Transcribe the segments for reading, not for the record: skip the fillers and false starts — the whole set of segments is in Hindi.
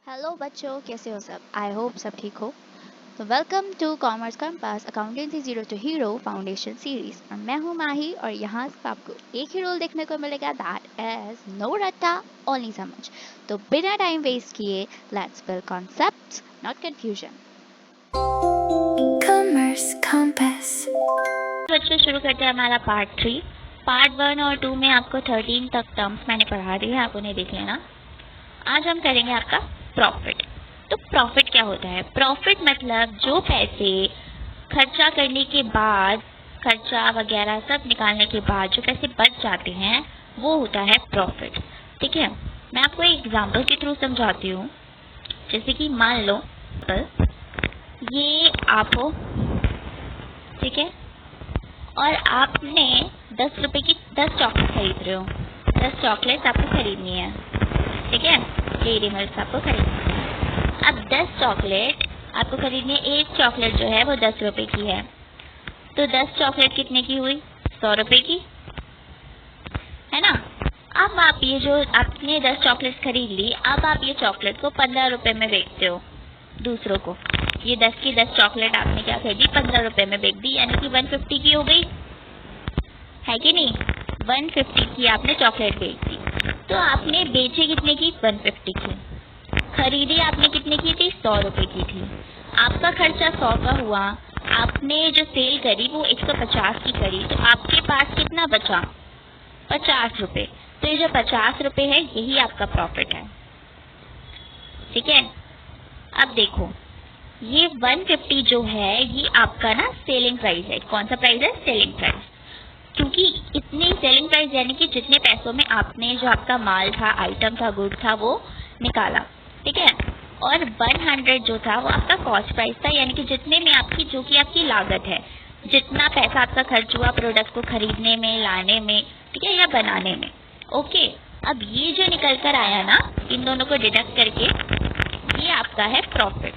हेलो बच्चों, कैसे हो सब? आई होप सब ठीक हो। तो welcome to commerce compass accountancy zero to hero foundation series. और मैं हूँ माही और यहाँ से आपको एक ही रोल देखने को मिलेगा, दैट इज नो रट्टा ओनली समझ। तो बिना टाइम वेस्ट किए let's build concepts not confusion. Commerce compass. बच्चों शुरू करते हैं हमारा पार्ट 3। पार्ट 1 और 2 में आपको 13 तक टर्म्स मैंने पढ़ा दी है, आप उन्हें देख लेना। आज हम करेंगे आपका प्रॉफिट। तो प्रॉफिट क्या होता है? प्रॉफिट मतलब जो पैसे खर्चा करने के बाद, खर्चा वगैरह सब निकालने के बाद जो पैसे बच जाते हैं वो होता है प्रॉफिट। ठीक है, मैं आपको एक एग्जांपल के थ्रू समझाती हूँ। जैसे कि मान लो ये आप हो, ठीक है, और आपने 10 रुपए की 10 चॉकलेट खरीद रहे हो। 10 चॉकलेट आपको खरीदनी है, ठीक है, डेयरी मिल्क आपको खरीदनी है। अब 10 चॉकलेट आपको खरीदनी है, एक चॉकलेट जो है वो 10 रुपए की है। तो 10 चॉकलेट कितने की हुई? 100 रुपए की, है ना। अब आप ये जो आपने 10 चॉकलेट खरीद ली, अब आप ये चॉकलेट को 15 रुपए में बेचते हो दूसरों को। ये 10 की 10 चॉकलेट आपने क्या कर दी? 15 रुपए में बेच दी, यानी कि 150 की हो गई, है कि नहीं। 150 की आपने चॉकलेट बेच दी। तो आपने बेचे कितने की? 150 की। खरीदी आपने कितने की थी? 100 रुपए की थी। आपका खर्चा 100 का हुआ, आपने जो सेल करी वो 150 की करी, तो आपके पास कितना बचा? 50 रुपए। तो ये जो 50 रुपए है यही आपका प्रॉफिट है, ठीक है। अब देखो, ये 150 जो है ये आपका ना सेलिंग प्राइस है। कौन सा प्राइस है? Selling price. क्योंकि इतनी सेलिंग प्राइस यानी कि जितने पैसों में आपने जो आपका माल था, आइटम था, गुड था, वो निकाला, ठीक है। और 100 जो था वो आपका कॉस्ट प्राइस था, यानी कि जितने में आपकी जो कि आपकी लागत है, जितना पैसा आपका खर्च हुआ प्रोडक्ट को खरीदने में, लाने में, ठीक है, या बनाने में। ओके, अब ये जो निकल कर आया ना, इन दोनों को डिडक्ट करके, ये आपका है प्रॉफिट,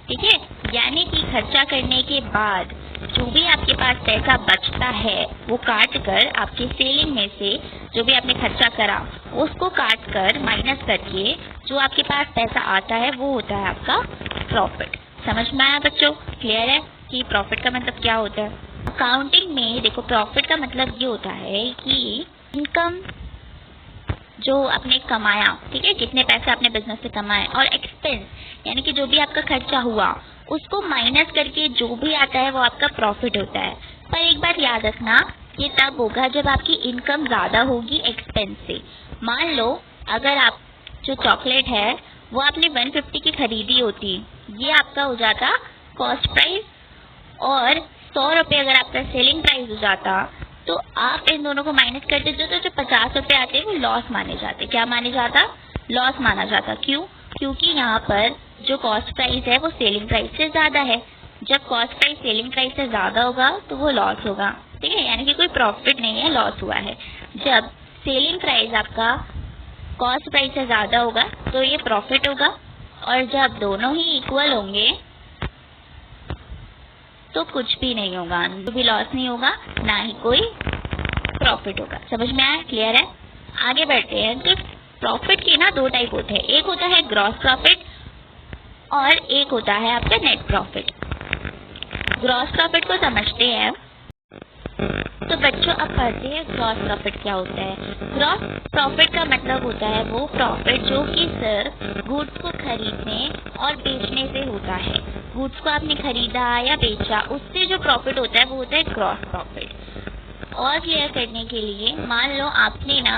ठीक है। यानी कि खर्चा करने के बाद जो भी आपके पास पैसा बचता है वो काट कर आपके सेलिंग में से जो भी आपने खर्चा करा उसको काट कर माइनस करके जो आपके पास पैसा आता है वो होता है आपका प्रॉफिट। समझ में आया बच्चों? क्लियर है कि प्रॉफिट का मतलब क्या होता है? अकाउंटिंग में देखो, प्रॉफिट का मतलब ये होता है कि इनकम जो आपने कमाया, ठीक है, कितने पैसे आपने बिजनेस से कमाए, और एक्सपेंस यानी कि जो भी आपका खर्चा हुआ उसको माइनस करके जो भी आता है वो आपका प्रॉफिट होता है। पर एक बात याद रखना, ये तब होगा जब आपकी इनकम ज्यादा होगी एक्सपेंस से। मान लो अगर आप जो चॉकलेट है वो आपने 150 की खरीदी होती, ये आपका हो जाता कॉस्ट प्राइस, और 100 रुपए अगर आपका सेलिंग प्राइस हो जाता, तो आप इन दोनों को माइनस कर देते तो जो 50 रुपए आते हैं वो लॉस माने जाते। क्या माने जाता? लॉस माना जाता। क्यों? क्योंकि यहाँ पर जो कॉस्ट प्राइस है वो सेलिंग प्राइस से ज्यादा है। जब कॉस्ट प्राइस सेलिंग प्राइस से ज्यादा होगा तो वो लॉस होगा, ठीक है, यानी कि कोई प्रॉफिट नहीं है, लॉस हुआ है। जब सेलिंग प्राइस आपका कॉस्ट प्राइस से ज्यादा होगा तो ये प्रॉफिट होगा, और जब दोनों ही इक्वल होंगे तो कुछ भी नहीं होगा, भी लॉस नहीं होगा, ना ही कोई प्रॉफिट होगा। समझ में आया? क्लियर है? आगे बढ़ते हैं। तो प्रॉफिट के ना दो टाइप होते हैं, एक होता है ग्रॉस प्रॉफिट और एक होता है आपका नेट प्रॉफिट। ग्रॉस प्रॉफिट को समझते हैं। तो बच्चों अब पढ़ते हैं ग्रॉस प्रॉफिट क्या होता है। ग्रॉस प्रॉफिट का मतलब होता है वो प्रॉफिट जो कि सिर्फ गुड्स को खरीदने और बेचने से होता है। गुड्स को आपने खरीदा या बेचा, उससे जो प्रॉफिट होता है वो होता है ग्रॉस प्रॉफिट। और क्लियर करने के लिए, मान लो आपने ना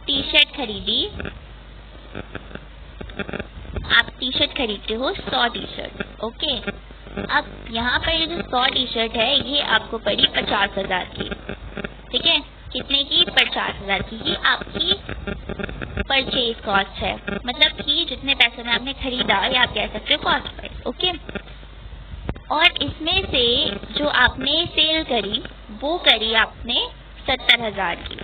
टी शर्ट खरीदी, आप टी शर्ट खरीदते हो 100 टी शर्ट, ओके। अब यहाँ पर ये जो 100 टी शर्ट है ये आपको पड़ी 50,000 की, ठीक है। कितने की? 50,000 की। ये आपकी परचेज कॉस्ट है, मतलब कि जितने पैसे में आपने खरीदा, या आप कह सकते हो कॉस्ट प्राइस, ओके। और इसमें से जो आपने सेल करी वो करी आपने 70,000 की,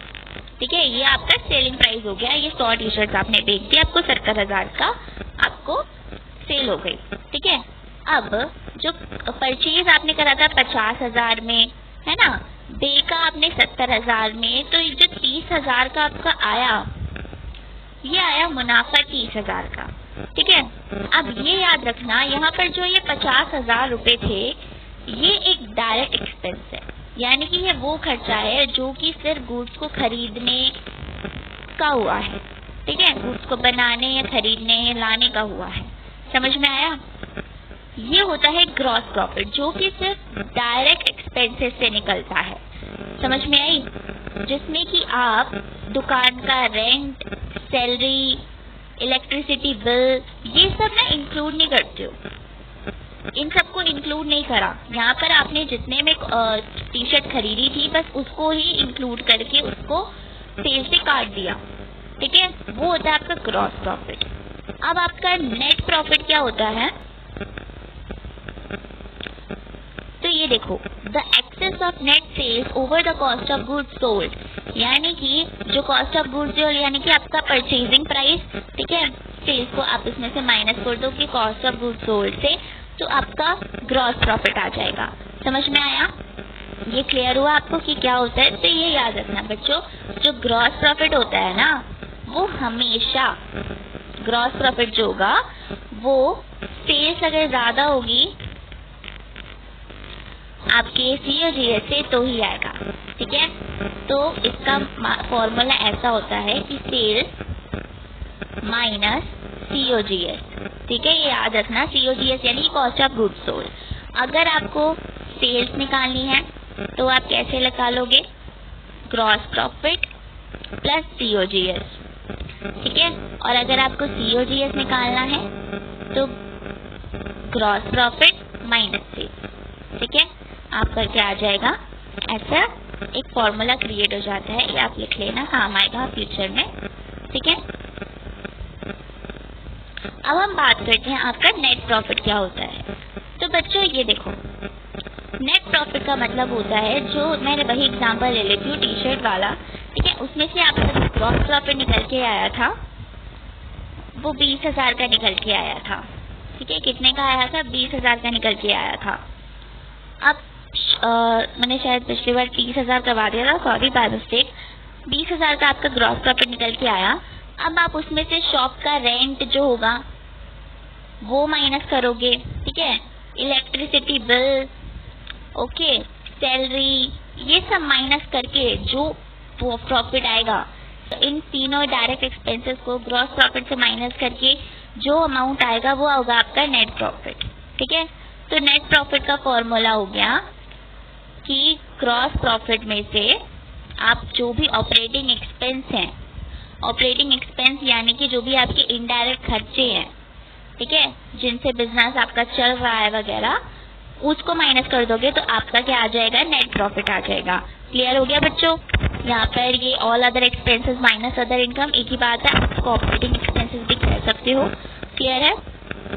ठीक है। ये आपका सेलिंग प्राइस हो गया। ये 100 टी शर्ट आपने बेच दी, आपको 70,000 का आपको सेल हो गई, ठीक है। अब जो परचेज आपने करा था 50,000 में, है ना, बेचा आपने 70,000 में, तो ये जो 30,000 का आपका आया, ये आया मुनाफा 30,000 का, ठीक है। अब ये याद रखना, यहाँ पर जो ये 50,000 रुपए थे, ये एक डायरेक्ट एक्सपेंस है, यानी कि ये वो खर्चा है जो कि सिर्फ गुड्स को खरीदने का हुआ है, ठीक है, गुड्स को बनाने या खरीदने या लाने का हुआ है। समझ में आया? ये होता है ग्रॉस प्रॉफिट, जो कि सिर्फ डायरेक्ट एक्सपेंसेस से निकलता है। समझ में आई? जिसमें कि आप दुकान का रेंट, सैलरी, इलेक्ट्रिसिटी बिल, ये सब ना इंक्लूड नहीं करते हो, इन सबको इंक्लूड नहीं करा। यहाँ पर आपने जितने में टी शर्ट खरीदी थी बस उसको ही इंक्लूड करके उसको सेल से काट दिया, ठीक है, वो होता है आपका ग्रॉस प्रॉफिट। अब आपका नेट प्रॉफिट क्या होता है? तो ये देखो, the excess of net sales over the cost of goods sold, यानी कि जो कॉस्ट ऑफ गुड्स यानी कि आपका परचेजिंग प्राइस, ठीक है, सेल्स को आप इसमें से माइनस कर दो कि कॉस्ट ऑफ गुड्स सोल्ड से, तो आपका ग्रॉस प्रॉफिट आ जाएगा। समझ में आया? ये क्लियर हुआ आपको कि क्या होता है? तो ये याद रखना बच्चों, जो ग्रॉस प्रॉफिट होता है ना, वो हमेशा ग्रॉस प्रॉफिट जो होगा वो सेल्स अगर ज्यादा होगी आपके सीओजीएस से तो ही आएगा, ठीक है। तो इसका फॉर्मूला ऐसा होता है कि सेल्स माइनस सीओजीएस, ठीक है, ये याद रखना। सीओजीएस यानी कॉस्ट ऑफ गुड्स सोल्ड। अगर आपको सेल्स निकालनी है तो आप कैसे निकालोगे? ग्रॉस प्रॉफिट प्लस सीओजीएस, ठीक है। और अगर आपको सीओजीएस निकालना है तो ग्रॉस प्रॉफिट माइनस सेल्स, ठीक है। आपका क्या आ जाएगा? ऐसा एक फॉर्मूला क्रिएट हो जाता है, ये आप लिख लेना, काम आएगा फ्यूचर में, ठीक है। अब हम बात करते हैं आपका नेट प्रॉफिट क्या होता है। तो बच्चों ये देखो, नेट प्रॉफिट का मतलब होता है, जो मैंने वही एग्जांपल ले लेती हूँ टी शर्ट वाला, ठीक है, उसमें से आपका ग्रॉस प्रॉफिट निकल के आया था वो 20,000 का निकल के आया था, ठीक है। कितने का आया था? 20,000 का निकल के आया था। अब मैंने शायद पिछली बार 30,000 करवा दिया था, सॉरी बाय मिस्टेक। 20,000 का आपका ग्रॉस प्रॉफिट निकल के आया। अब आप उसमें से शॉप का रेंट जो होगा वो माइनस करोगे, ठीक है, इलेक्ट्रिसिटी बिल, ओके, सैलरी, ये सब माइनस करके जो प्रॉफिट आएगा, तो इन तीनों डायरेक्ट एक्सपेंसेस को ग्रॉस प्रॉफिट से माइनस करके जो अमाउंट आएगा वो होगा आपका नेट प्रॉफिट, ठीक है। तो नेट प्रॉफिट का फॉर्मूला हो गया कि ग्रॉस प्रॉफिट में से आप जो भी ऑपरेटिंग एक्सपेंस हैं, ऑपरेटिंग एक्सपेंस यानी कि जो भी आपके इनडायरेक्ट खर्चे हैं, ठीक है, जिनसे बिजनेस आपका चल रहा है वगैरह, उसको माइनस कर दोगे तो आपका क्या आ जाएगा? नेट प्रॉफिट आ जाएगा। क्लियर हो गया बच्चों? यहाँ पर ये all other expenses minus other income एक ही बात है, आपको ऑपरेटिंग एक्सपेंसेस भी कह सकते हो। क्लियर है?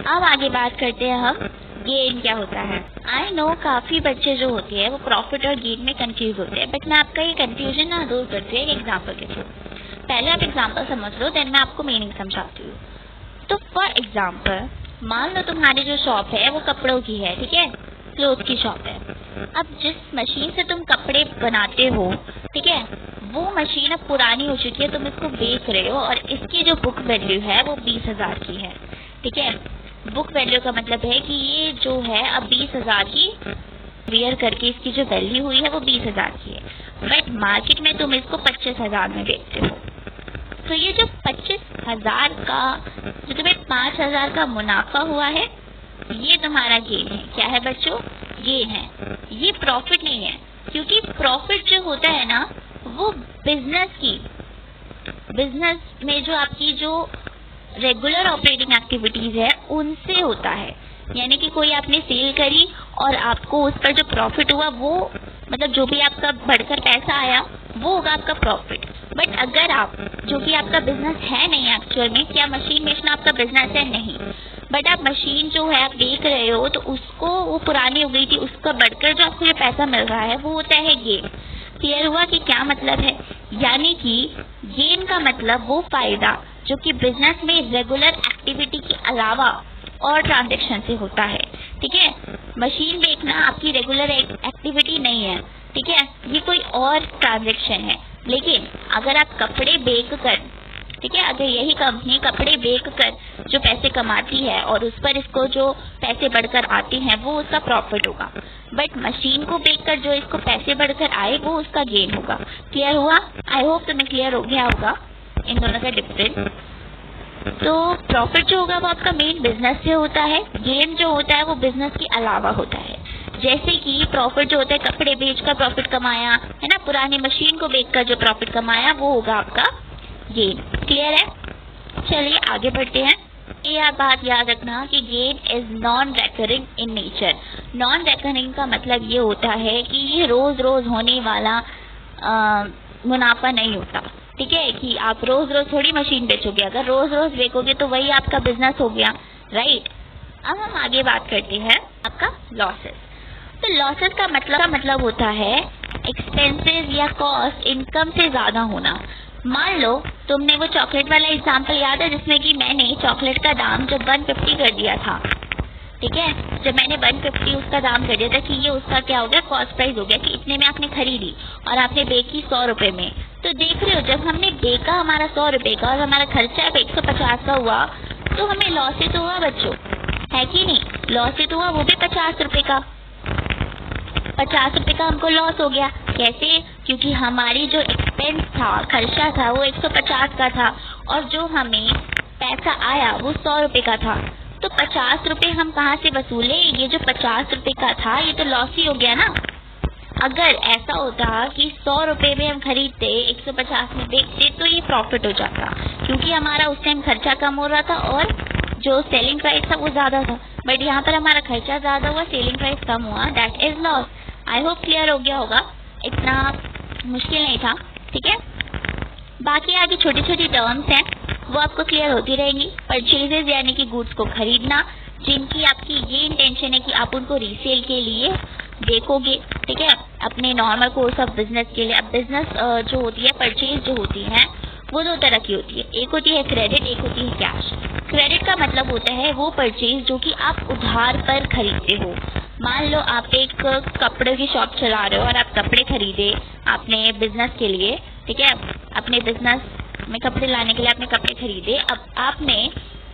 अब आगे बात करते हैं हम गेन क्या होता है। आई नो काफी बच्चे जो होते हैं वो प्रॉफिट और गेन में कंफ्यूज होते हैं, बट मैं आपका ये कंफ्यूजन ना दूर करती हूँ एक एग्जाम्पल के थ्रू। पहले आप एग्जाम्पल समझ लो, देन मैं आपको मीनिंग समझाती हूँ। तो फॉर एग्जाम्पल मान लो तुम्हारी जो शॉप है वो कपड़ों की है, ठीक है, क्लोथ की शॉप है। अब जिस मशीन से तुम कपड़े बनाते हो, ठीक है, वो मशीन अब पुरानी हो चुकी है, तुम इसको बेच रहे हो और इसकी जो बुक वैल्यू है वो 20,000 की है, ठीक है। बुक वैल्यू का मतलब है कि ये जो है अब 20,000 की वेयर करके इसकी जो वैल्यू हुई है वो 20,000 की है, बट मार्केट में तुम इसको 25,000 में बेचते हो। तो ये जो 25,000 का जो तुम्हें 5,000 का मुनाफा हुआ है, ये तुम्हारा गेन है। क्या है बच्चों? गेन है, ये प्रॉफिट नहीं है, क्योंकि प्रॉफिट जो होता है ना वो बिजनेस में जो आपकी जो रेगुलर ऑपरेटिंग एक्टिविटीज है उनसे होता है। यानी कि कोई आपने सेल करी और आपको उस पर जो प्रॉफिट हुआ वो मतलब जो भी आपका बढ़कर पैसा आया वो होगा आपका प्रॉफिट। बट अगर आप जो कि आपका बिजनेस है नहीं एक्चुअल में, क्या मशीन बेचना आपका बिजनेस है? नहीं, बट आप मशीन जो है आप देख रहे हो तो उसको वो पुरानी हो गई थी, उसका बढ़कर जो आपको ये पैसा मिल रहा है वो होता है गेन। क्लियर हुआ कि क्या मतलब है? यानी कि गेन का मतलब वो फायदा जो कि बिजनेस में रेगुलर एक्टिविटी के अलावा और ट्रांजेक्शन से होता है, ठीक है। मशीन बेचना आपकी रेगुलर एक्टिविटी नहीं है, ठीक है, ये कोई और ट्रांजेक्शन है। लेकिन अगर आप कपड़े बेच कर ठीक है। अगर यही कंपनी कपड़े बेच कर जो पैसे कमाती है और उस पर इसको जो पैसे बढ़कर आते हैं वो उसका प्रॉफिट होगा, बट मशीन को बेच कर जो इसको पैसे बढ़कर आए वो उसका गेन होगा। क्लियर हुआ? आई होप तुम्हें क्लियर हो गया होगा इन दोनों का डिफरेंस। तो प्रॉफिट जो होगा वो आपका मेन बिजनेस से होता है, गेन जो होता है वो बिजनेस के अलावा होता है। जैसे कि प्रॉफिट जो होता है कपड़े बेचकर प्रॉफिट कमाया है ना, पुरानी मशीन को बेचकर जो प्रॉफिट कमाया वो होगा आपका गेन। क्लियर है? चलिए आगे बढ़ते हैं। ये बात याद रखना कि gain is non recurring in nature. Non recurring का मतलब ये होता है कि ये रोज रोज होने वाला मुनाफा नहीं होता। ठीक है, कि आप रोज रोज थोड़ी मशीन बेचोगे, अगर रोज रोज बेचोगे तो वही आपका बिजनेस हो गया, राइट। अब हम आगे बात करते हैं आपका लॉसेस। तो लॉसेस का मतलब होता है एक्सपेंसेस या कॉस्ट इनकम से ज्यादा होना। मान लो तुमने वो चॉकलेट वाला एग्जांपल याद है जिसमें कि मैंने चॉकलेट का दाम जब 150 कर दिया था, ठीक है, जब मैंने 150 उसका दाम कर दिया था कि ये उसका क्या हो गया, कॉस्ट प्राइस हो गया, कि इतने में आपने खरीदी और आपने बेची 100 रुपए में। तो देख रहे हो जब हमने बेचा हमारा 100 रुपए का और हमारा खर्चा 150 का हुआ तो हमें लॉस ही तो हुआ बच्चों, है कि नहीं? लॉस ही तो हुआ, वो भी 50 रुपए का। 50 रुपए का हमको लॉस हो गया। कैसे? क्योंकि हमारी जो एक्सपेंस था, खर्चा था, वो 150 का था और जो हमें पैसा आया वो 100 रुपए का था। तो 50 रुपए हम कहाँ से वसूले? ये जो 50 रुपए का था ये तो लॉस ही हो गया ना। अगर ऐसा होता कि 100 रुपए में हम खरीदते 150 में बेचते तो ये प्रॉफिट हो जाता, क्योंकि हमारा उस टाइम खर्चा कम हो रहा था और जो सेलिंग प्राइस था वो ज्यादा था। बट यहाँ पर हमारा खर्चा ज्यादा हुआ, सेलिंग प्राइस कम हुआ, that is loss. I hope clear हो गया होगा, इतना मुश्किल नहीं था। ठीक है, बाकी आगे छोटी छोटी टर्म्स हैं वो आपको क्लियर होती रहेंगी। परचेजेस यानी कि गुड्स को खरीदना, जिनकी आपकी ये इंटेंशन है कि आप उनको रीसेल के लिए देखोगे, ठीक है, अपने नॉर्मल कोर्स ऑफ बिजनेस के लिए। अब बिजनेस जो होती है, परचेज जो होती है वो दो तरह की होती है, एक होती है क्रेडिट, एक होती है कैश। क्रेडिट का मतलब होता है वो परचेज जो कि आप उधार पर खरीदते हो। मान लो आप एक कपड़े की शॉप चला रहे हो और आप कपड़े खरीदे आपने बिजनेस के लिए, ठीक है, अपने बिजनेस में कपड़े लाने के लिए आपने कपड़े खरीदे। अब आपने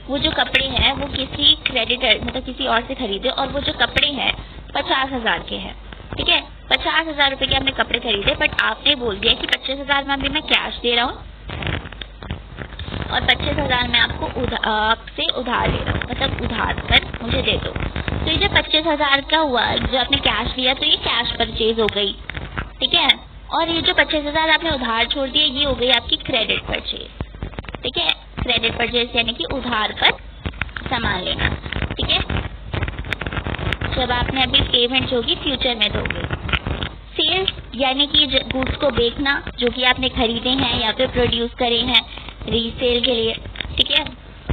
वो जो कपड़े हैं वो किसी क्रेडिटर मतलब किसी और से खरीदे और वो जो कपड़े हैं 50,000 के हैं, ठीक है, 50,000 रुपए के आपने कपड़े खरीदे, बट आपने बोल दिया कि 25,000 में अभी मैं कैश दे रहा हूँ और 25,000 में आपसे उधार ले रहा हूँ, मतलब उधार पर मुझे दे दो। तो ये जो 25,000 का हुआ जो आपने कैश दिया तो ये कैश परचेज हो गई, ठीक है, और ये जो 25,000 आपने उधार छोड़ दिया ये हो गई आपकी क्रेडिट परचेज, ठीक है। क्रेडिट परचेज यानी कि उधार पर सामान लेना, ठीक है, जब आपने अभी पेमेंट जो होगी फ्यूचर में दोगे। सेल्स यानी कि गुड्स को बेचना जो कि आपने खरीदे हैं या फिर प्रोड्यूस करे हैं रीसेल के लिए, ठीक है।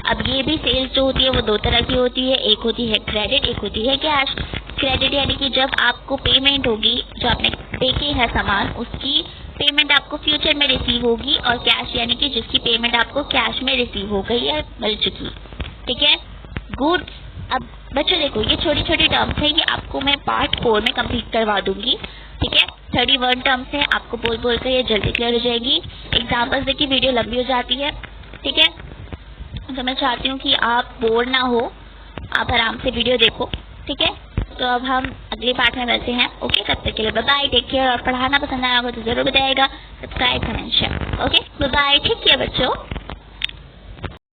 अब ये भी सेल्स जो होती है वो दो तरह की होती है, एक होती है क्रेडिट, एक होती है कैश। क्रेडिट यानी कि जब आपको पेमेंट होगी, जो आपने बेचे है सामान उसकी पेमेंट आपको फ्यूचर में रिसीव होगी, और कैश यानी कि जिसकी पेमेंट आपको कैश में रिसीव हो गई या मिल चुकी, ठीक है। गुड्स, अब बच्चों देखो ये छोटी छोटी टर्म्स है, ये आपको मैं पार्ट 4 में कंप्लीट करवा दूंगी, ठीक है। 31 टर्म्स है, आपको बोल बोल कर ये जल्दी क्लियर हो जाएगी। एग्जाम्पल्स देखिए वीडियो लंबी हो जाती है, ठीक है, तो मैं चाहती हूँ कि आप बोर ना हो, आप आराम से वीडियो देखो, ठीक है। तो अब हम अगले पार्ट में मिलते हैं, ओके, तब तक के लिए बाय बाय, टेक केयर। और पढ़ाना पसंद आया होगा तो जरूर बताइएगा, subscribe comment share, okay, bye bye, ठीक है बच्चों।